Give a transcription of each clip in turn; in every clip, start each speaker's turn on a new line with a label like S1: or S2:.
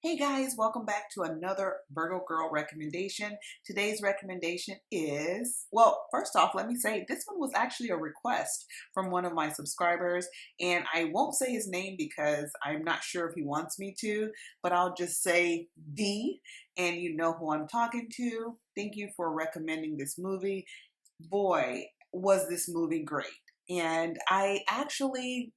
S1: Hey guys, welcome back to another Virgo Girl recommendation. Today's recommendation is, well, first off, let me say this one was actually a request from one of my subscribers, and I won't say his name because I'm not sure if he wants me to, but I'll just say D, and you know who I'm talking to. Thank you for recommending this movie. Boy, was this movie great. And I actually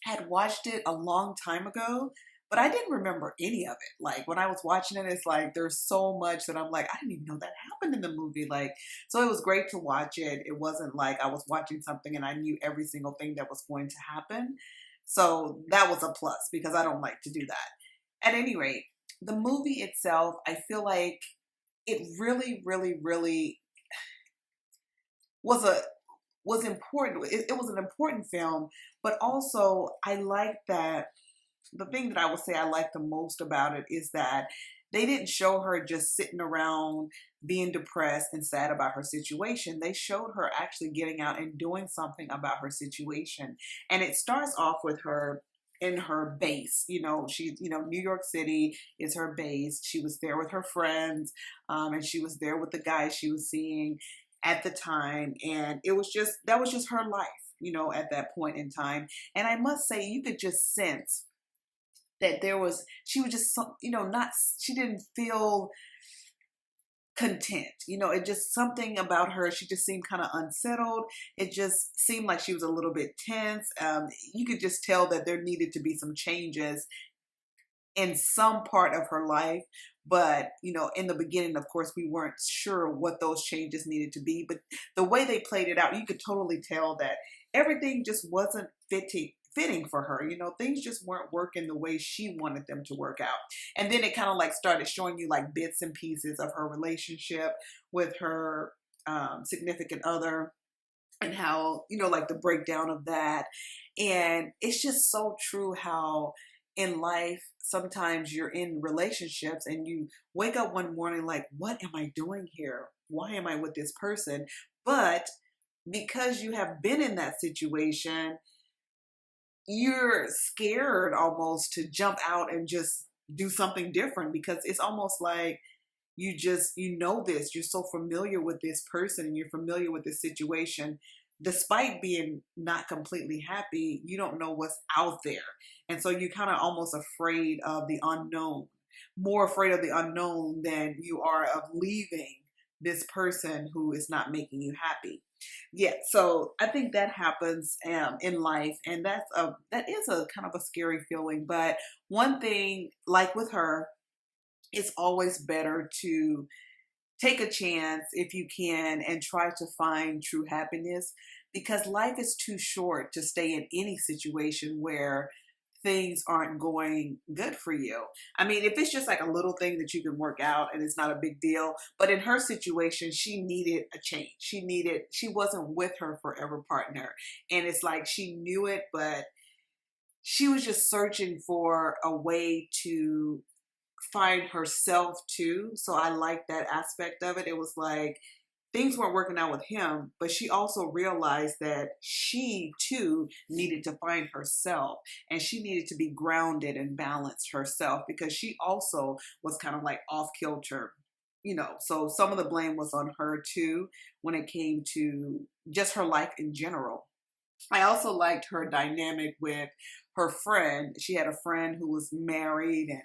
S1: had watched it a long time ago, but I didn't remember any of it. Like when I was watching it, it's like there's so much that I'm like, I didn't even know that happened in the movie. Like, so it was great to watch it. It wasn't like I was watching something and I knew every single thing that was going to happen. So that was a plus because I don't like to do that. At any rate, the movie itself, I feel like it really was a was important. It was an important film, but also I like that the thing that I would say I like the most about it is that they didn't show her just sitting around being depressed and sad about her situation. They showed her actually getting out and doing something about her situation. And it starts off with her in her base. New York City is her base. She was there with her friends, and she was there with the guy she was seeing at the time. And that was just her life, at that point in time. And I must say, you could just sense that she was just, not, she didn't feel content. It just something about her. She just seemed kind of unsettled. It just seemed like she was a little bit tense. You could just tell that there needed to be some changes in some part of her life. But, in the beginning, of course, we weren't sure what those changes needed to be. But the way they played it out, you could totally tell that everything just wasn't fitting for her. Things just weren't working the way she wanted them to work out. And then it kind of like started showing you like bits and pieces of her relationship with her significant other, and how, like the breakdown of that. And it's just so true how in life, sometimes you're in relationships and you wake up one morning like, what am I doing here? Why am I with this person? But because you have been in that situation, you're scared almost to jump out and just do something different, because it's almost like you're so familiar with this person and you're familiar with this situation. Despite being not completely happy, you don't know what's out there. And so you're kind of almost afraid of the unknown, more afraid of the unknown than you are of leaving this person who is not making you happy. Yeah, so I think that happens in life, and that is a kind of a scary feeling. But one thing, like with her, it's always better to take a chance if you can and try to find true happiness, because life is too short to stay in any situation where things aren't going good for you. I mean, if it's just like a little thing that you can work out and it's not a big deal, but in her situation, she needed a change. She wasn't with her forever partner. And it's like she knew it, but she was just searching for a way to find herself too. So I like that aspect of it. It was like things weren't working out with him, but she also realized that she too needed to find herself, and she needed to be grounded and balanced herself, because she also was kind of like off kilter. So some of the blame was on her too when it came to just her life in general. I also liked her dynamic with her friend. She had a friend who was married and,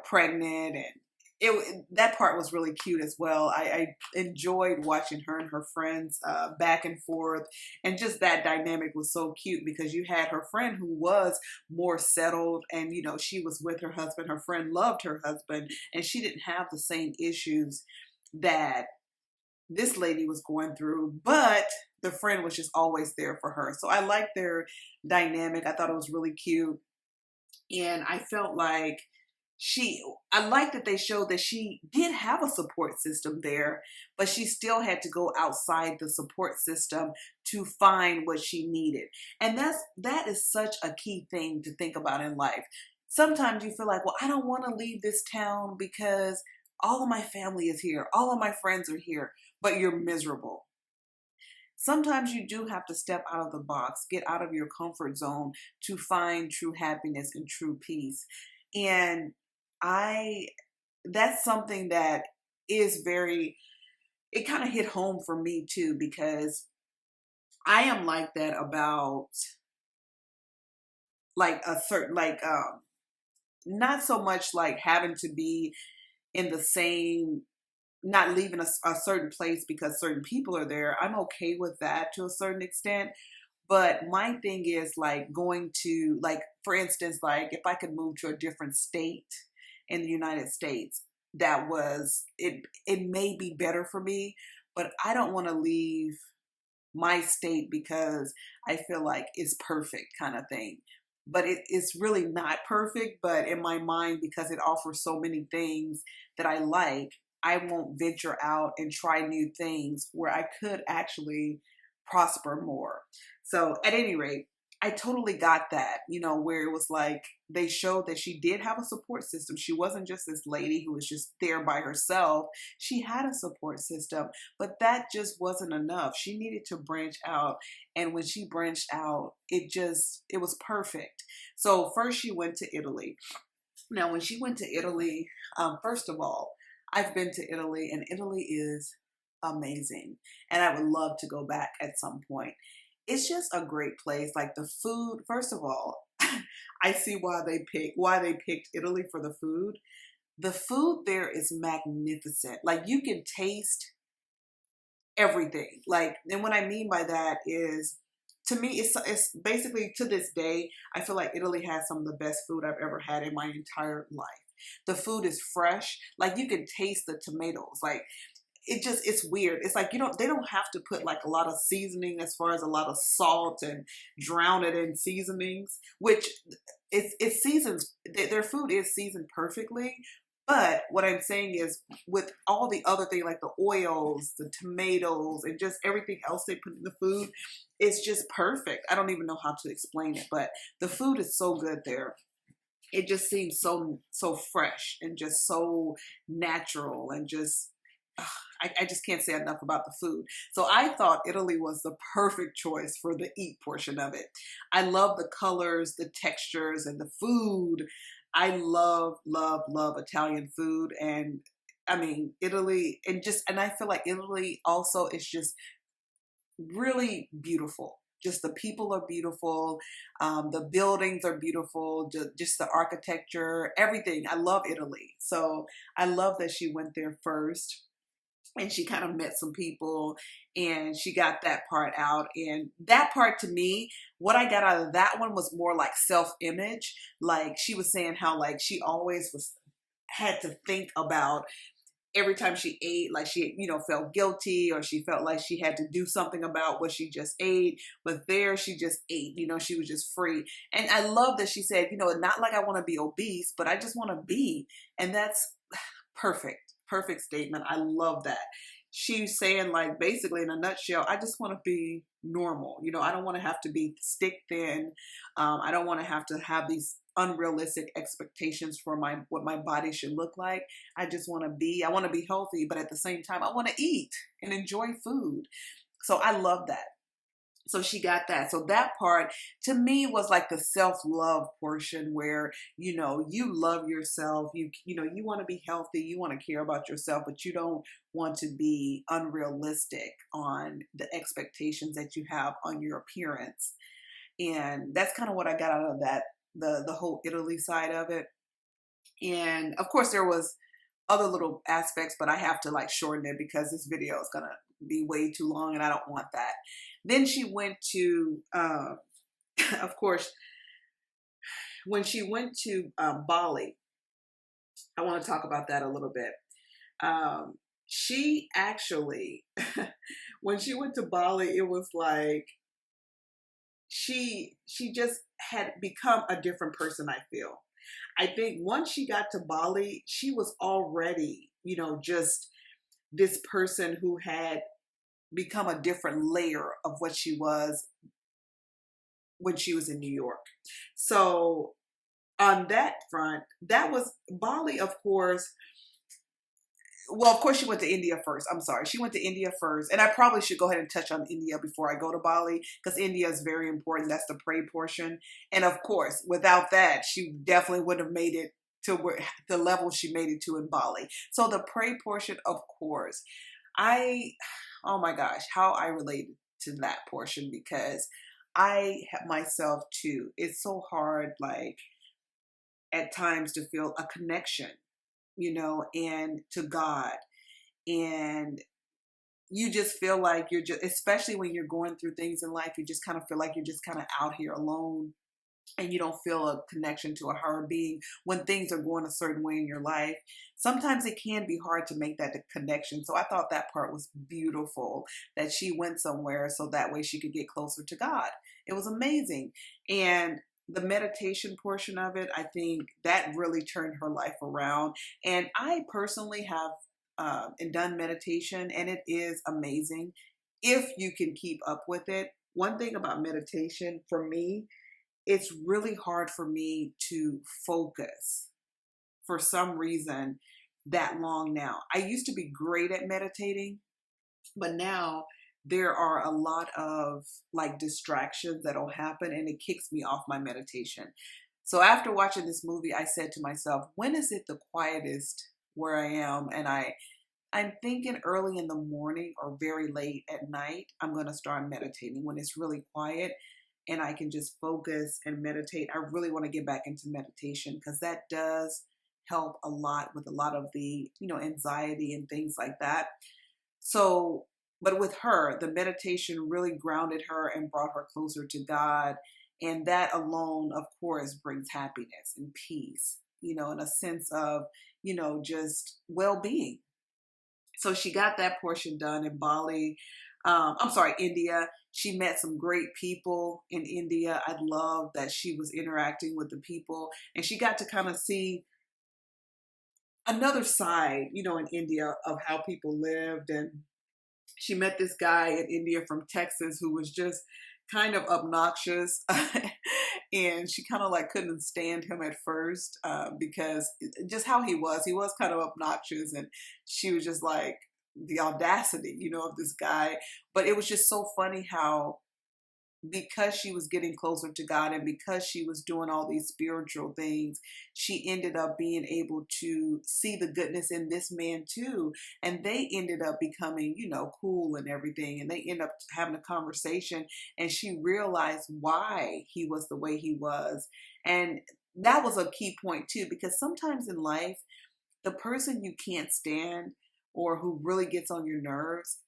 S1: pregnant, and that part was really cute as well. I enjoyed watching her and her friends back and forth, and just that dynamic was so cute, because you had her friend who was more settled, and she was with her husband. Her friend loved her husband, and she didn't have the same issues that this lady was going through, but the friend was just always there for her. So I liked their dynamic. I thought it was really cute. And I felt like I liked that they showed that she did have a support system there, but she still had to go outside the support system to find what she needed. And that is such a key thing to think about in life. Sometimes you feel like, well, I don't want to leave this town because all of my family is here, all of my friends are here, but you're miserable. Sometimes you do have to step out of the box, get out of your comfort zone to find true happiness and true peace. And I that's something that is very, it kind of hit home for me too, because I am like that about like a certain like not so much like having to be in the same, not leaving a certain place because certain people are there. I'm okay with that to a certain extent. But my thing is like going to, like, for instance, like if I could move to a different state in the United States, that was it. It may be better for me, but I don't want to leave my state because I feel like it's perfect kind of thing. But it's really not perfect, but in my mind, because it offers so many things that I like, I won't venture out and try new things where I could actually prosper more. So at any rate, I totally got that, you know, where it was like they showed that she did have a support system. She wasn't just this lady who was just there by herself. She had a support system, but that just wasn't enough. She needed to branch out. And when she branched out, it was perfect. So first she went to Italy. Now, when she went to Italy, first of all, I've been to Italy, and Italy is amazing. And I would love to go back at some point. It's just a great place. Like the food, first of all, I see why they picked Italy for the food. The food there is magnificent. Like you can taste everything. Like, and what I mean by that is, to me, it's basically, to this day, I feel like Italy has some of the best food I've ever had in my entire life. The food is fresh. Like you can taste the tomatoes. Like it's weird. It's like they don't have to put like a lot of seasoning, as far as a lot of salt, and drown it in seasonings, which it's seasons, their food is seasoned perfectly. But what I'm saying is, with all the other things like the oils, the tomatoes, and just everything else they put in the food, it's just perfect. I don't even know how to explain it, but the food is so good there. It just seems so fresh and just so natural, and just I just can't say enough about the food. So I thought Italy was the perfect choice for the eat portion of it. I love the colors, the textures, and the food. I love, love, love Italian food. And I mean, Italy, and I feel like Italy also is just really beautiful. Just the people are beautiful. The buildings are beautiful. Just the architecture, everything. I love Italy. So I love that she went there first, and she kind of met some people, and she got that part out. And that part, to me, what I got out of that one was more like self-image. Like she was saying how like she always had to think about every time she ate, like she, felt guilty, or she felt like she had to do something about what she just ate. But there she just ate, she was just free. And I love that she said, not like I want to be obese, but I just want to be. And that's perfect. Perfect statement. I love that. She's saying, like, basically in a nutshell, I just want to be normal. I don't want to have to be stick thin. I don't want to have these unrealistic expectations for what my body should look like. I want to be healthy, but at the same time, I want to eat and enjoy food. So I love that. So she got that. So that part to me was like the self-love portion, where, you love yourself. You want to be healthy. You want to care about yourself, but you don't want to be unrealistic on the expectations that you have on your appearance. And that's kind of what I got out of that, the whole Italy side of it. And of course there was other little aspects, but I have to like shorten it because this video is going to be way too long, and I don't want that. Then she went to, of course, when she went to Bali, I want to talk about that a little bit. She actually, when she went to Bali, it was like she just had become a different person, I feel. I think once she got to Bali, she was already, just this person who had become a different layer of what she was when she was in New York. So on that front, that was Bali, of course. Well, of course, she went to India first. I'm sorry. She went to India first. And I probably should go ahead and touch on India before I go to Bali, because India is very important. That's the pray portion. And of course, without that, she definitely wouldn't have made it to where the level she made it to in Bali. So the pray portion, of course, I, oh my gosh, how I related to that portion because I have myself too. It's so hard, like at times to feel a connection, and to God. And you just feel like you're just, especially when you're going through things in life, you just kind of feel like you're just kind of out here alone and you don't feel a connection to a higher being when things are going a certain way in your life. Sometimes it can be hard to make that connection. So I thought that part was beautiful that she went somewhere so that way she could get closer to God. It was amazing. And the meditation portion of it, I think that really turned her life around. And I personally have and done meditation, and it is amazing if you can keep up with it. One thing about meditation for me, it's really hard for me to focus for some reason that long now. I used to be great at meditating, but now there are a lot of like distractions that'll happen and it kicks me off my meditation. So after watching this movie, I said to myself, when is it the quietest where I am? And I'm thinking early in the morning or very late at night, I'm going to start meditating when it's really quiet and I can just focus and meditate. I really want to get back into meditation because that does help a lot with a lot of the, anxiety and things like that. So, but with her, the meditation really grounded her and brought her closer to God. And that alone, of course, brings happiness and peace, and a sense of, just well-being. So she got that portion done in Bali. I'm sorry, India. She met some great people in India. I love that she was interacting with the people and she got to kind of see another side, in India of how people lived. And she met this guy in India from Texas who was just kind of obnoxious. And she kind of like couldn't stand him at first because just how he was kind of obnoxious. And she was just like the audacity, of this guy. But it was just so funny how because she was getting closer to God and because she was doing all these spiritual things, she ended up being able to see the goodness in this man too. And they ended up becoming, cool and everything. And they ended up having a conversation and she realized why he was the way he was. And that was a key point too, because sometimes in life, the person you can't stand or who really gets on your nerves,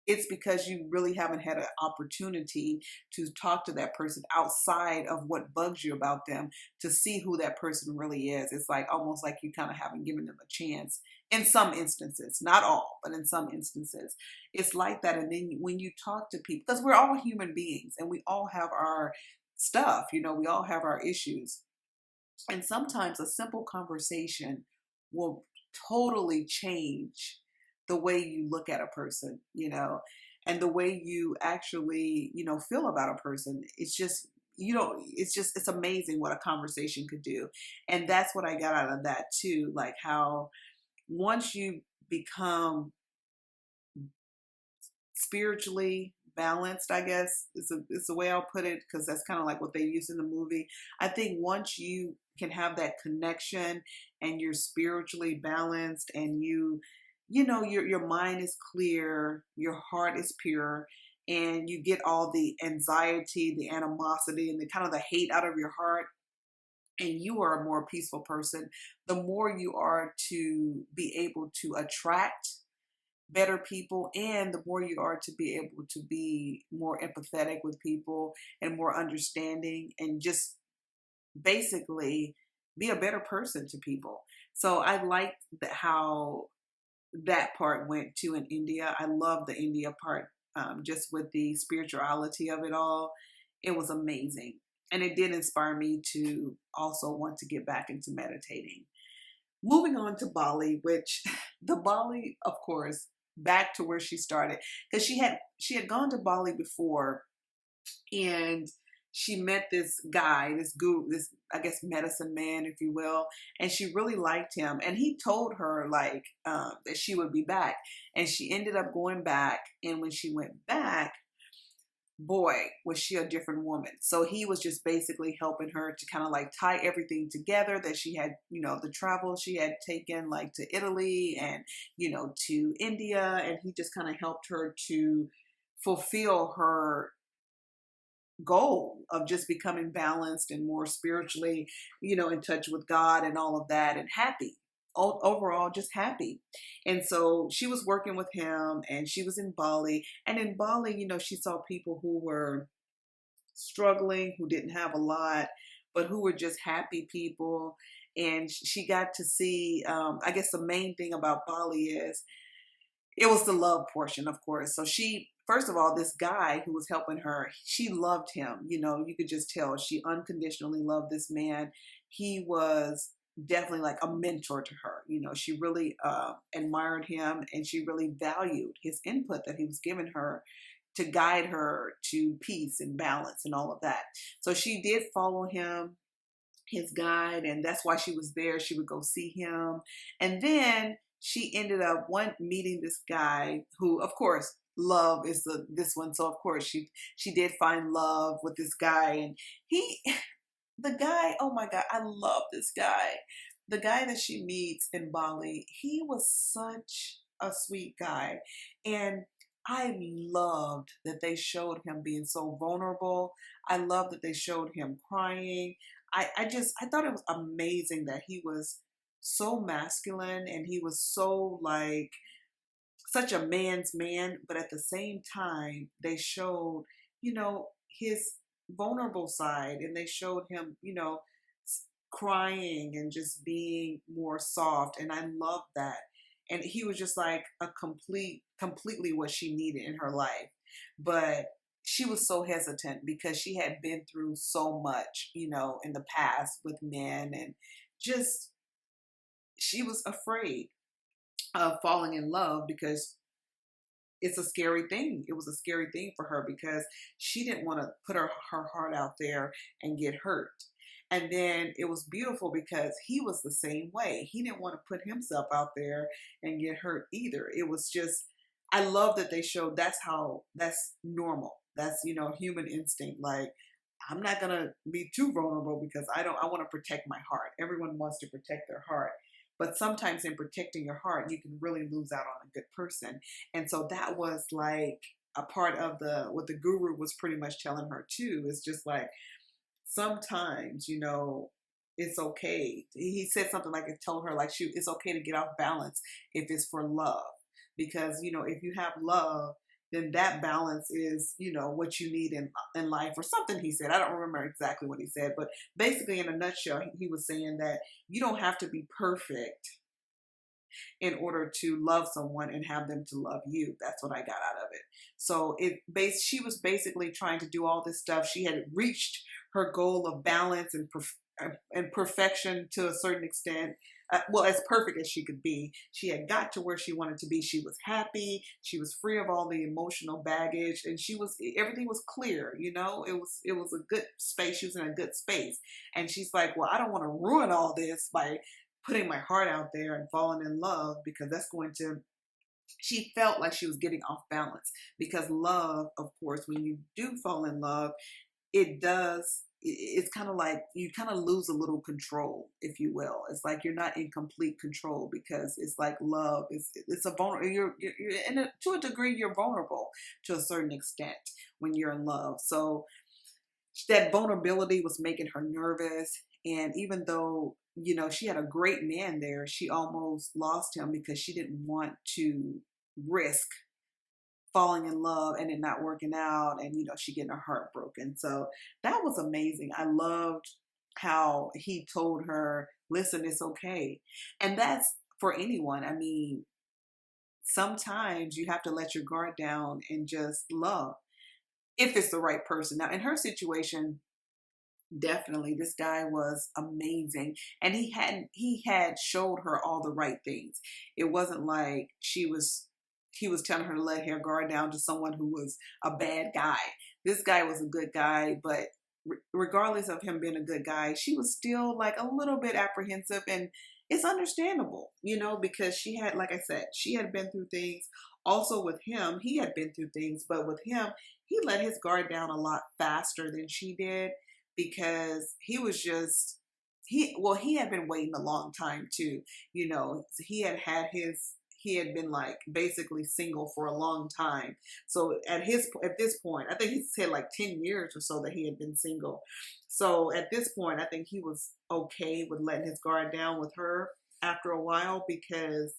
S1: it's because you really haven't had an opportunity to talk to that person outside of what bugs you about them to see who that person really is. It's like almost like you kind of haven't given them a chance in some instances, not all, but in some instances. It's like that. And then when you talk to people, because we're all human beings and we all have our stuff, we all have our issues. And sometimes a simple conversation will totally change the way you look at a person, and the way you actually, feel about a person. It's just, it's amazing what a conversation could do. And that's what I got out of that too. Like how once you become spiritually balanced, I guess it's the way I'll put it, because that's kind of like what they use in the movie. I think once you can have that connection and you're spiritually balanced and your mind is clear, your heart is pure, and you get all the anxiety, the animosity, and the kind of the hate out of your heart, and you are a more peaceful person, the more you are to be able to attract better people, and the more you are to be able to be more empathetic with people and more understanding and just basically be a better person to people. So I liked how that part went to in India. I love the India part, just with the spirituality of it all. It was amazing. And it did inspire me to also want to get back into meditating. Moving on to Bali, which the Bali, of course, back to where she started, because she had gone to Bali before, and she met this guy, this guru, this, I guess, medicine man, if you will, and she really liked him. And he told her like that she would be back, and she ended up going back. And when she went back, boy, was she a different woman. So he was just basically helping her to kind of like tie everything together that she had, the travel she had taken, like to Italy and, to India. And he just kind of helped her to fulfill her goal of just becoming balanced and more spiritually, in touch with God and all of that and happy. Overall, just happy. And so she was working with him and she was in Bali. And in Bali, she saw people who were struggling, who didn't have a lot, but who were just happy people. And she got to see, I guess the main thing about Bali is it was the love portion, of course. So she, first of all, this guy who was helping her, she loved him. You could just tell she unconditionally loved this man. He was definitely like a mentor to her. She really admired him and she really valued his input that he was giving her to guide her to peace and balance and all of that. So she did follow him, his guide, and that's why she was there. She would go see him. And then she ended up meeting this guy who, of course, love is this one. So of course she did find love with this guy. And the guy, oh my God, I love this guy. The guy that she meets in Bali, he was such a sweet guy. And I loved that they showed him being so vulnerable. I loved that they showed him crying. I thought it was amazing that he was so masculine and he was so like such a man's man, but at the same time, they showed, his vulnerable side and they showed him, crying and just being more soft. And I love that. And he was just like a completely what she needed in her life. But she was so hesitant because she had been through so much, in the past with men and just she was afraid of falling in love because it's a scary thing. It was a scary thing for her because she didn't want to put her heart out there and get hurt. And then it was beautiful because he was the same way. He didn't want to put himself out there and get hurt either. It was just, I love that they showed that's normal. That's, human instinct. Like, I'm not going to be too vulnerable because I want to protect my heart. Everyone wants to protect their heart. But sometimes in protecting your heart, you can really lose out on a good person. And so that was like a part of what the guru was pretty much telling her too. It's just like, sometimes, it's okay. He said something like it told her like, shoot, it's okay to get off balance if it's for love. Because, if you have love, then that balance is, what you need in life or something he said. I don't remember exactly what he said, but basically in a nutshell, he was saying that you don't have to be perfect in order to love someone and have them to love you. That's what I got out of it. So she was basically trying to do all this stuff. She had reached her goal of balance and perfection to a certain extent. Well, as perfect as she could be. She had got to where she wanted to be. She was happy. She was free of all the emotional baggage, and everything was clear. It was a good space. She was in a good space, and she's like, well, I don't want to ruin all this by putting my heart out there and falling in love because she felt like she was getting off balance because love, of course, when you do fall in love, it's kind of like you kind of lose a little control, if you will. It's like you're not in complete control because it's like love it's a vulnerable, you're to a degree, you're vulnerable to a certain extent when you're in love. So that vulnerability was making her nervous. And even though, she had a great man there, she almost lost him because she didn't want to risk falling in love and it not working out and, she getting her heart broken. So that was amazing. I loved how he told her, listen, it's okay. And that's for anyone. I mean, sometimes you have to let your guard down and just love if it's the right person. Now, in her situation, definitely this guy was amazing, and he had showed her all the right things. It wasn't like he was telling her to let her guard down to someone who was a bad guy. This guy was a good guy, but regardless of him being a good guy, she was still like a little bit apprehensive, and it's understandable, because she had, like I said, she had been through things. Also with him, he had been through things, but with him, he let his guard down a lot faster than she did because he was just he had been waiting a long time too. You know, he had been like basically single for a long time. So at this point, I think he said like 10 years or so that he had been single. So at this point, I think he was okay with letting his guard down with her after a while because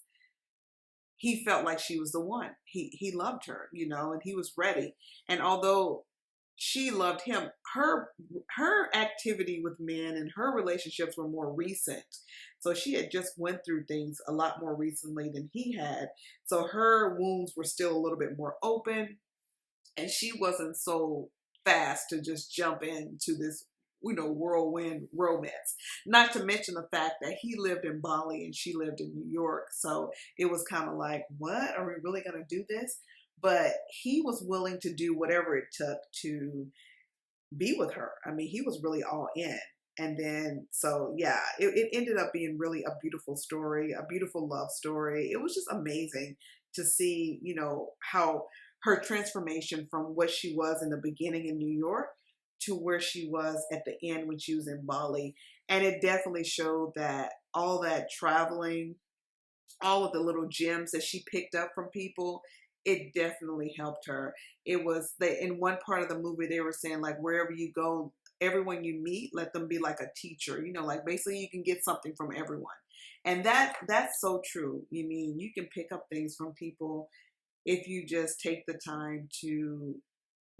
S1: he felt like she was the one. He loved her, you know, and he was ready. And although she loved him, her activity with men and her relationships were more recent. So she had just went through things a lot more recently than he had. So her wounds were still a little bit more open, and she wasn't so fast to just jump into this, you know, whirlwind romance. Not to mention the fact that he lived in Bali and she lived in New York. So it was kind of like, what? Are we really going to do this? But he was willing to do whatever it took to be with her. I mean, he was really all in. And then, so yeah, it ended up being really a beautiful story, a beautiful love story. It was just amazing to see, you know, how her transformation from what she was in the beginning in New York to where she was at the end when she was in Bali. And it definitely showed that all that traveling, all of the little gems that she picked up from people, it definitely helped her. It was in one part of the movie, they were saying like, wherever you go, everyone you meet, let them be like a teacher, you know, like basically you can get something from everyone. And that's so true. You mean, you can pick up things from people if you just take the time to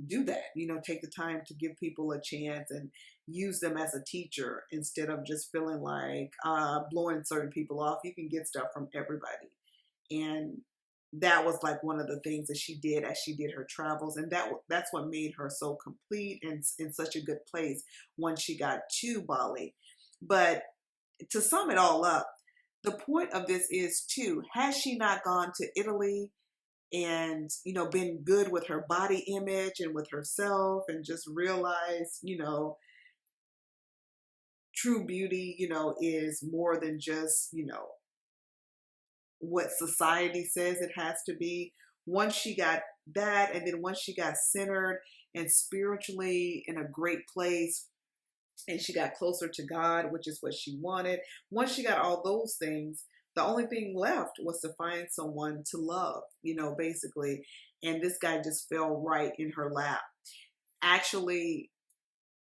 S1: do that, you know, take the time to give people a chance and use them as a teacher instead of just feeling like blowing certain people off. You can get stuff from everybody. And that was like one of the things that she did as she did her travels. And that's what made her so complete and in such a good place once she got to Bali. But to sum it all up, the point of this is too, has she not gone to Italy and, you know, been good with her body image and with herself and just realized, you know, true beauty, you know, is more than just, you know, what society says it has to be. Once she got that, and then once she got centered and spiritually in a great place, and she got closer to God, which is what she wanted. Once she got all those things, the only thing left was to find someone to love, you know, basically. And this guy just fell right in her lap. Actually,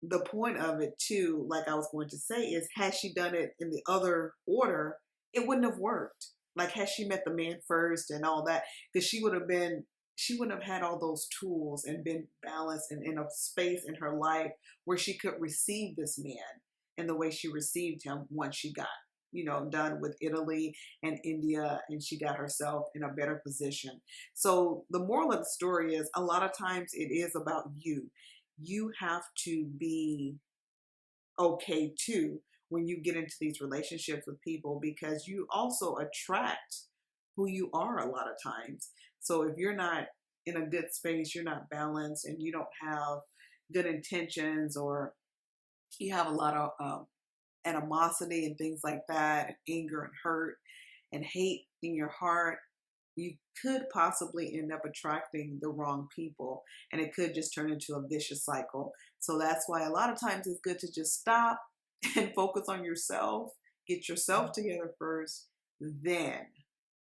S1: the point of it too, like I was going to say, is had she done it in the other order, it wouldn't have worked. Like had she met the man first and all that, because she wouldn't have had all those tools and been balanced and in a space in her life where she could receive this man in the way she received him once she got, you know, done with Italy and India and she got herself in a better position. So the moral of the story is a lot of times it is about you. You have to be okay too when you get into these relationships with people because you also attract who you are a lot of times. So if you're not in a good space, you're not balanced and you don't have good intentions or you have a lot of animosity and things like that, and anger and hurt and hate in your heart, you could possibly end up attracting the wrong people and it could just turn into a vicious cycle. So that's why a lot of times it's good to just stop and focus on yourself, get yourself together first, then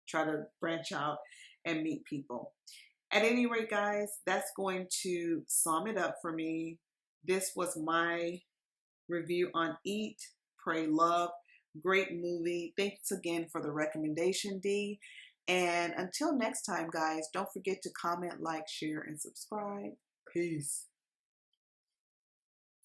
S1: try to branch out and meet people. At any rate, guys, that's going to sum it up for me. This was my review on Eat, Pray, Love. Great movie. Thanks again for the recommendation, Dee. And until next time, guys, don't forget to comment, like, share, and subscribe. Peace.